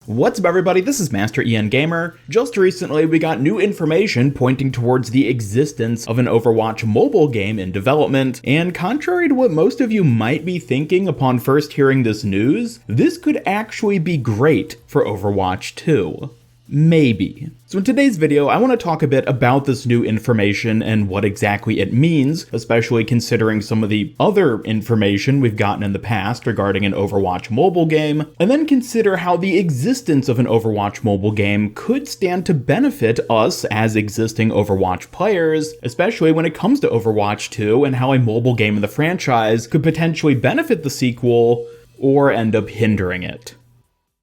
What's up everybody, this is Master EN Gamer. Just recently we got new information pointing towards the existence of an Overwatch mobile game in development, and contrary to what most of you might be thinking upon first hearing this news, this could actually be great for Overwatch 2. Maybe. So in today's video, I want to talk a bit about this new information and what exactly it means, especially considering some of the other information we've gotten in the past regarding an Overwatch mobile game, and then consider how the existence of an Overwatch mobile game could stand to benefit us as existing Overwatch players, especially when it comes to Overwatch 2 and how a mobile game in the franchise could potentially benefit the sequel or end up hindering it.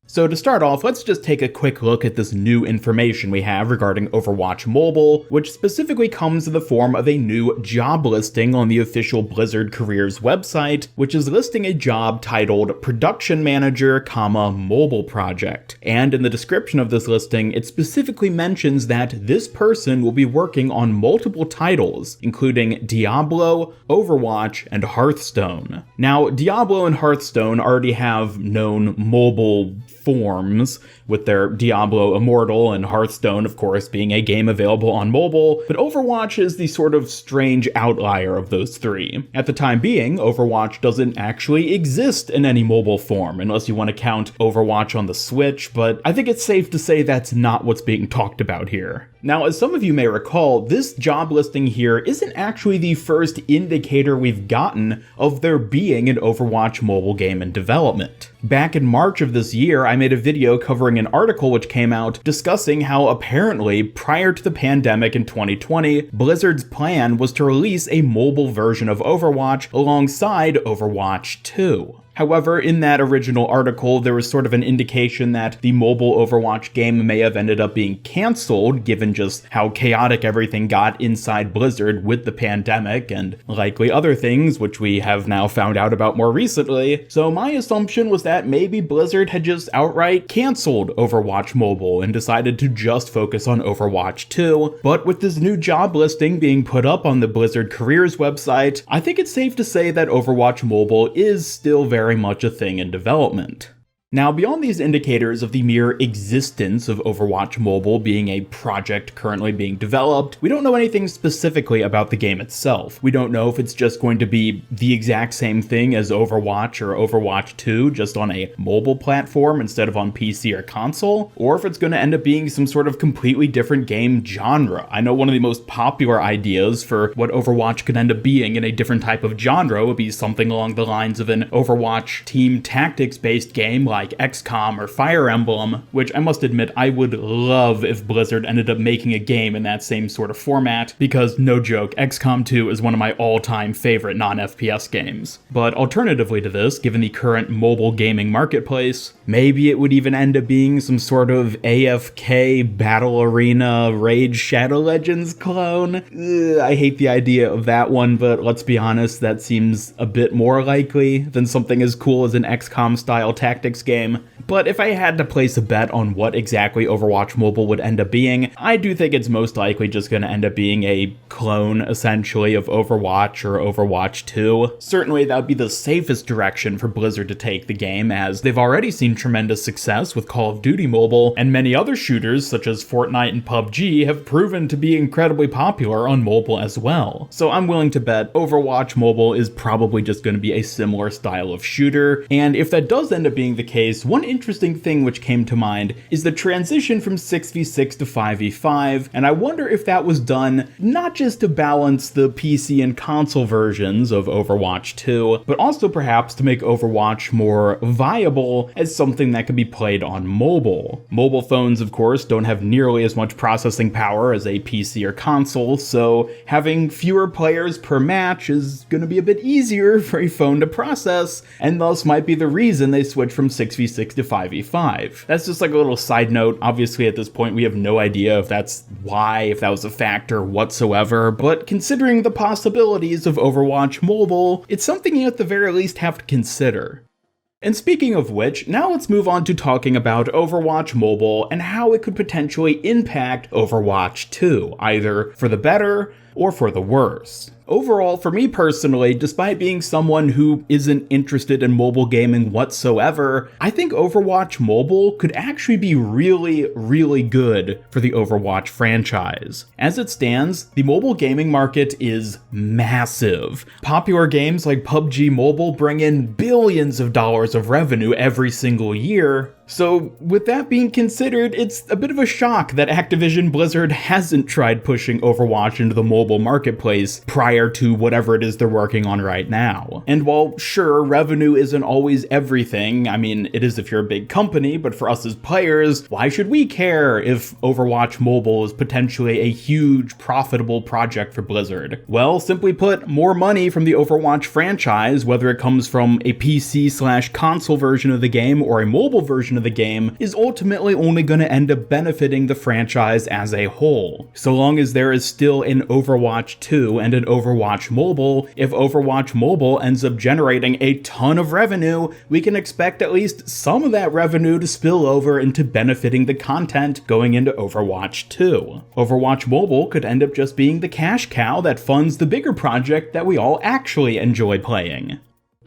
So to start off, let's just take a quick look at this new information we have regarding Overwatch Mobile, which specifically comes in the form of a new job listing on the official Blizzard Careers website, which is listing a job titled Production Manager, Mobile Project. And in the description of this listing, it specifically mentions that this person will be working on multiple titles, including Diablo, Overwatch, and Hearthstone. Now, Diablo and Hearthstone already have known mobile forms, with their Diablo Immortal and Hearthstone, of course, being a game available on mobile, but Overwatch is the sort of strange outlier of those three. At the time being, Overwatch doesn't actually exist in any mobile form, unless you want to count Overwatch on the Switch, but I think it's safe to say that's not what's being talked about here. Now, as some of you may recall, this job listing here isn't actually the first indicator we've gotten of there being an Overwatch mobile game in development. Back in March of this year, I made a video covering an article which came out discussing how apparently, prior to the pandemic in 2020, Blizzard's plan was to release a mobile version of Overwatch alongside Overwatch 2. However, in that original article, there was sort of an indication that the mobile Overwatch game may have ended up being canceled, given just how chaotic everything got inside Blizzard with the pandemic and likely other things, which we have now found out about more recently. So my assumption was that maybe Blizzard had just outright canceled Overwatch Mobile and decided to just focus on Overwatch 2. But with this new job listing being put up on the Blizzard Careers website, I think it's safe to say that Overwatch Mobile is still very much a thing in development. Now, beyond these indicators of the mere existence of Overwatch Mobile being a project currently being developed, we don't know anything specifically about the game itself. We don't know if it's just going to be the exact same thing as Overwatch or Overwatch 2, just on a mobile platform instead of on PC or console, or if it's going to end up being some sort of completely different game genre. I know one of the most popular ideas for what Overwatch could end up being in a different type of genre would be something along the lines of an Overwatch team tactics-based game like XCOM or Fire Emblem, which I must admit I would love if Blizzard ended up making a game in that same sort of format, because no joke, XCOM 2 is one of my all-time favorite non-FPS games. But alternatively to this, given the current mobile gaming marketplace, maybe it would even end up being some sort of AFK Battle Arena Raid Shadow Legends clone. I hate the idea of that one, but let's be honest, that seems a bit more likely than something as cool as an XCOM-style tactics game. But if I had to place a bet on what exactly Overwatch Mobile would end up being, I do think it's most likely just going to end up being a clone, essentially, of Overwatch or Overwatch 2. Certainly, that would be the safest direction for Blizzard to take the game, as they've already seen tremendous success with Call of Duty Mobile, and many other shooters, such as Fortnite and PUBG, have proven to be incredibly popular on mobile as well. So I'm willing to bet Overwatch Mobile is probably just going to be a similar style of shooter, and if that does end up being the case, one interesting thing which came to mind is the transition from 6v6 to 5v5, and I wonder if that was done not just to balance the PC and console versions of Overwatch 2, but also perhaps to make Overwatch more viable as something that could be played on mobile. Mobile phones, of course, don't have nearly as much processing power as a PC or console, so having fewer players per match is going to be a bit easier for a phone to process, and thus might be the reason they switch from 6v6 to 5v5. That's just like a little side note. Obviously, at this point, we have no idea if that's why, if that was a factor whatsoever, but considering the possibilities of Overwatch Mobile, it's something you at the very least have to consider. And speaking of which, now let's move on to talking about Overwatch Mobile and how it could potentially impact Overwatch 2, either for the better or for the worse. Overall, for me personally, despite being someone who isn't interested in mobile gaming whatsoever, I think Overwatch Mobile could actually be really, really good for the Overwatch franchise. As it stands, the mobile gaming market is massive. Popular games like PUBG Mobile bring in billions of dollars of revenue every single year. So with that being considered, it's a bit of a shock that Activision Blizzard hasn't tried pushing Overwatch into the mobile marketplace prior to whatever it is they're working on right now. And while sure, revenue isn't always everything, I mean, it is if you're a big company, but for us as players, why should we care if Overwatch Mobile is potentially a huge profitable project for Blizzard? Well, simply put, more money from the Overwatch franchise, whether it comes from a PC/console version of the game or a mobile version of the game, is ultimately only going to end up benefiting the franchise as a whole. So long as there is still an Overwatch 2 and an Overwatch Mobile, if Overwatch Mobile ends up generating a ton of revenue, we can expect at least some of that revenue to spill over into benefiting the content going into Overwatch 2. Overwatch Mobile could end up just being the cash cow that funds the bigger project that we all actually enjoy playing.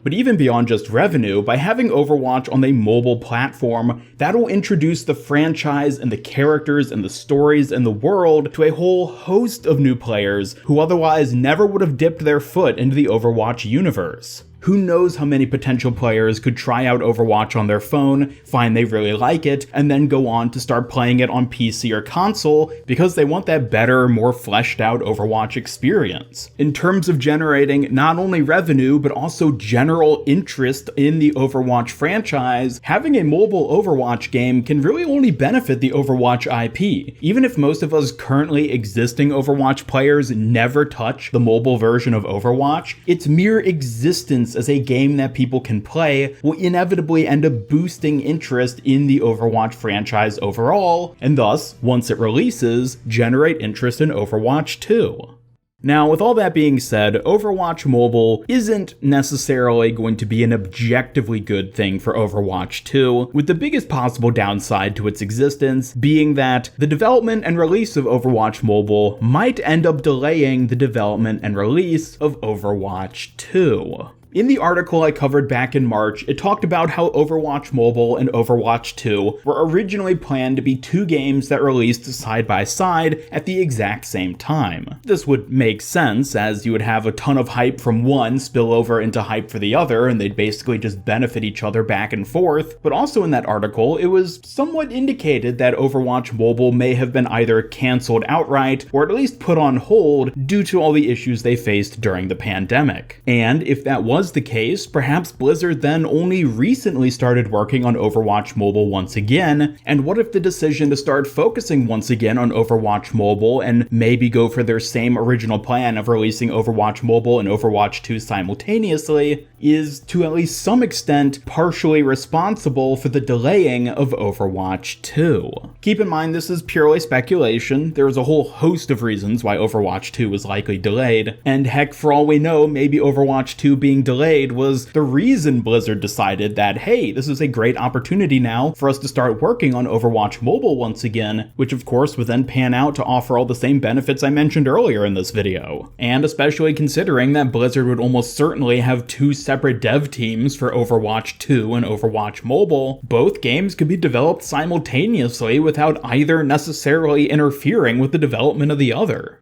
But even beyond just revenue, by having Overwatch on a mobile platform, that'll introduce the franchise and the characters and the stories and the world to a whole host of new players who otherwise never would have dipped their foot into the Overwatch universe. Who knows how many potential players could try out Overwatch on their phone, find they really like it, and then go on to start playing it on PC or console because they want that better, more fleshed out Overwatch experience. In terms of generating not only revenue, but also general interest in the Overwatch franchise, having a mobile Overwatch game can really only benefit the Overwatch IP. Even if most of us currently existing Overwatch players never touch the mobile version of Overwatch, its mere existence as a game that people can play will inevitably end up boosting interest in the Overwatch franchise overall, and thus, once it releases, generate interest in Overwatch 2. Now, with all that being said, Overwatch Mobile isn't necessarily going to be an objectively good thing for Overwatch 2, with the biggest possible downside to its existence being that the development and release of Overwatch Mobile might end up delaying the development and release of Overwatch 2. In the article I covered back in March, it talked about how Overwatch Mobile and Overwatch 2 were originally planned to be two games that released side by side at the exact same time. This would make sense, as you would have a ton of hype from one spill over into hype for the other, and they'd basically just benefit each other back and forth. But also in that article, it was somewhat indicated that Overwatch Mobile may have been either cancelled outright, or at least put on hold due to all the issues they faced during the pandemic. And if that was the case, perhaps Blizzard then only recently started working on Overwatch Mobile once again, and what if the decision to start focusing once again on Overwatch Mobile and maybe go for their same original plan of releasing Overwatch Mobile and Overwatch 2 simultaneously is to at least some extent partially responsible for the delaying of Overwatch 2. Keep in mind this is purely speculation. There is a whole host of reasons why Overwatch 2 was likely delayed, and heck, for all we know, maybe Overwatch 2 being delayed was the reason Blizzard decided that, hey, this is a great opportunity now for us to start working on Overwatch Mobile once again, which of course would then pan out to offer all the same benefits I mentioned earlier in this video. And especially considering that Blizzard would almost certainly have two separate dev teams for Overwatch 2 and Overwatch Mobile, both games could be developed simultaneously without either necessarily interfering with the development of the other.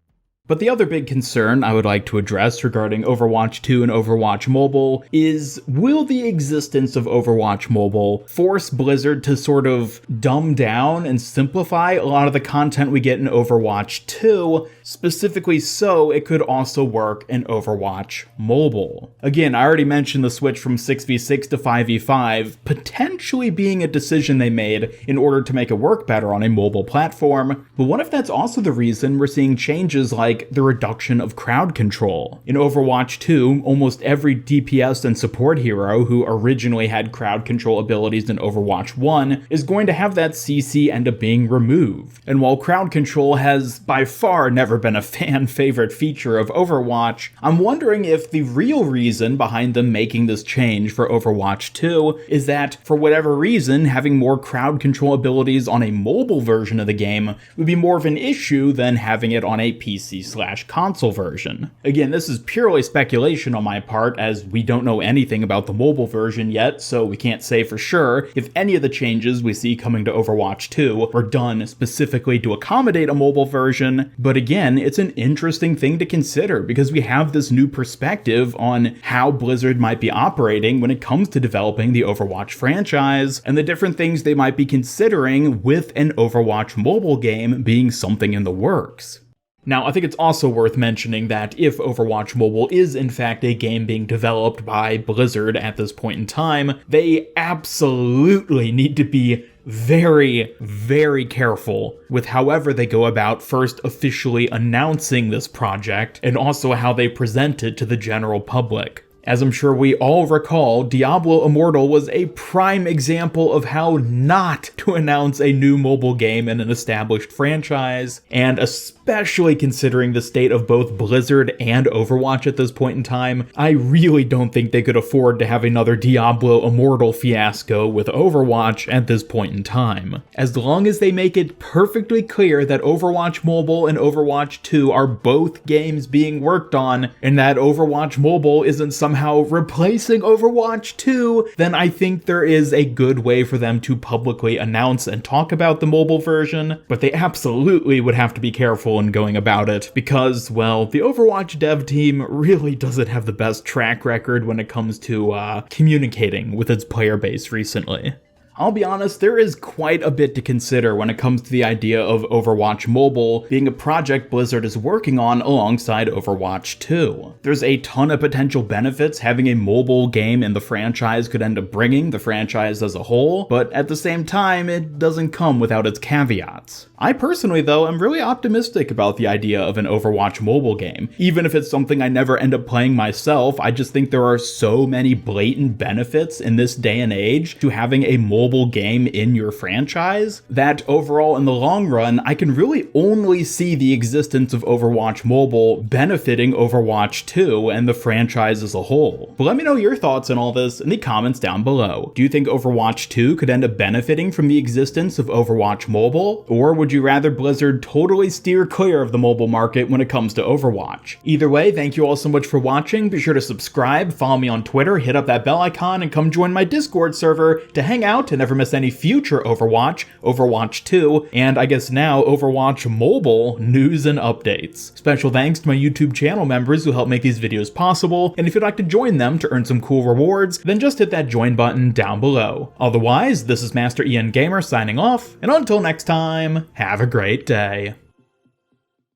But the other big concern I would like to address regarding Overwatch 2 and Overwatch Mobile is, will the existence of Overwatch Mobile force Blizzard to sort of dumb down and simplify a lot of the content we get in Overwatch 2, specifically so it could also work in Overwatch Mobile? Again, I already mentioned the switch from 6v6 to 5v5 potentially being a decision they made in order to make it work better on a mobile platform, but what if that's also the reason we're seeing changes like the reduction of crowd control? In Overwatch 2, almost every DPS and support hero who originally had crowd control abilities in Overwatch 1 is going to have that CC end up being removed. And while crowd control has by far never been a fan favorite feature of Overwatch, I'm wondering if the real reason behind them making this change for Overwatch 2 is that, for whatever reason, having more crowd control abilities on a mobile version of the game would be more of an issue than having it on a PC PC/console version. Again, this is purely speculation on my part, as we don't know anything about the mobile version yet, so we can't say for sure if any of the changes we see coming to Overwatch 2 are done specifically to accommodate a mobile version. But again, it's an interesting thing to consider because we have this new perspective on how Blizzard might be operating when it comes to developing the Overwatch franchise and the different things they might be considering with an Overwatch mobile game being something in the works. Now, I think it's also worth mentioning that if Overwatch Mobile is in fact a game being developed by Blizzard at this point in time, they absolutely need to be very, very careful with however they go about first officially announcing this project and also how they present it to the general public. As I'm sure we all recall, Diablo Immortal was a prime example of how not to announce a new mobile game in an established franchise, and especially considering the state of both Blizzard and Overwatch at this point in time, I really don't think they could afford to have another Diablo Immortal fiasco with Overwatch at this point in time. As long as they make it perfectly clear that Overwatch Mobile and Overwatch 2 are both games being worked on, and that Overwatch Mobile isn't somehow replacing Overwatch 2, then I think there is a good way for them to publicly announce and talk about the mobile version, but they absolutely would have to be careful in going about it because, well, the Overwatch dev team really doesn't have the best track record when it comes to communicating with its player base recently. I'll be honest, there is quite a bit to consider when it comes to the idea of Overwatch Mobile being a project Blizzard is working on alongside Overwatch 2. There's a ton of potential benefits having a mobile game in the franchise could end up bringing the franchise as a whole, but at the same time, it doesn't come without its caveats. I personally, though, am really optimistic about the idea of an Overwatch mobile game. Even if it's something I never end up playing myself, I just think there are so many blatant benefits in this day and age to having a mobile game in your franchise that overall in the long run, I can really only see the existence of Overwatch Mobile benefiting Overwatch 2 and the franchise as a whole. But let me know your thoughts on all this in the comments down below. Do you think Overwatch 2 could end up benefiting from the existence of Overwatch Mobile? Or would you rather Blizzard totally steer clear of the mobile market when it comes to Overwatch? Either way, thank you all so much for watching. Be sure to subscribe, follow me on Twitter, hit up that bell icon, and come join my Discord server to hang out and never miss any future Overwatch, Overwatch 2, and I guess now Overwatch Mobile news and updates. Special thanks to my YouTube channel members who help make these videos possible, and if you'd like to join them to earn some cool rewards, then just hit that join button down below. Otherwise, this is Master Ian Gamer signing off, and until next time, have a great day.